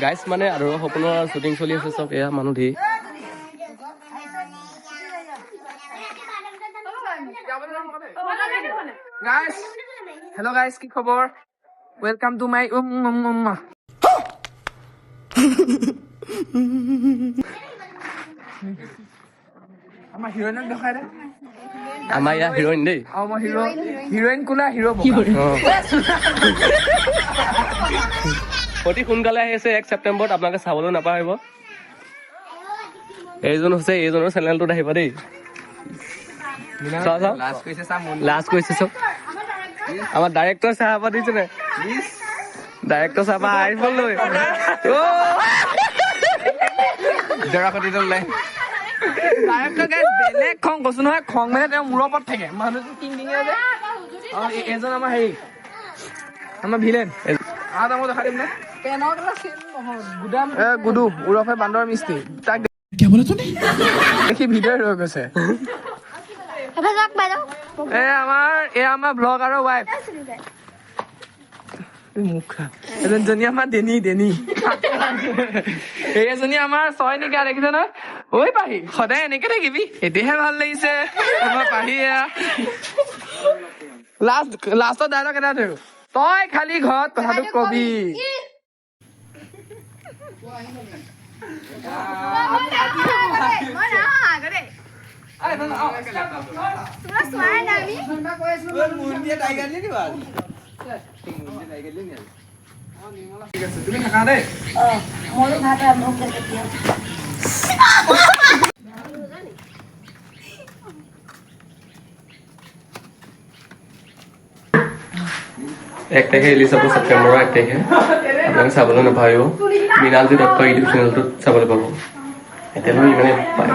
guys মানে আৰু সপোনৰ শ্বুটিং চলি আছে চব এয়া মানুহ ধি গাইস হেল্ল' গাইস কি খবৰ ওয়েলকাম টু মাই আমাৰ হিৰোইনক দেখাই দে আমাৰ ইয়াৰ হিৰোইন দেই আমাৰ হিৰোইন কোলা হিৰো অতি সোনকালে আহি আছে 1 ছেপ্টেম্বৰত আপোনালোকে চাবলৈ নাপাহৰিব এইজন হৈছে এইজনৰ চেনেলটোত আহিব দেই লাষ্ট কৈছে চব আমাৰ ডাইৰেক্টৰ চাহাবা দিছে নে ডাইৰেক্টৰ চাহাবা আইফোন লৈ ডাইৰেক্টৰ গাইস বেলেগ খং কৈছো নহয় খং মানে তেওঁ মূৰৰ ওপৰত থাকে মানুহটো টিংটিঙে যে এজন আমাৰ হেৰি আমাৰ ভিলেন আৰু মই দেখা দিম নে গুডু উৰফে বান্দৰ মিস্ত্ৰী তাক দেখি ভিডিঅ' ৰৈ গৈছে আমাৰ ব্লগ আৰু ৱাইফ এজনী আমাৰ দেনি এইজনী আমাৰ ছয় নিকা দেখিছে ন ঐ পাহি সদায় এনেকে থাকিবি এতিয়াহে ভাল লাগিছে আমাৰ পাহি লাষ্টৰ ডাইলগ এটা ধৰো তই খালি ঘৰত কথাটো কবি তুমি থাকা দেই ময়ো ভাত আৰম্ভ কৰি দিওঁ 1 তাৰিখে ৰিলিজ হ'ব ছেপ্টেম্বৰৰ 1 তাৰিখে আপোনালোকে চাবলৈ নাপাহৰিব মৃণালজী দত্ত ইউটিউব চেনেলটোত চাবলৈ পাব এতিয়ালৈ ইমানে পায়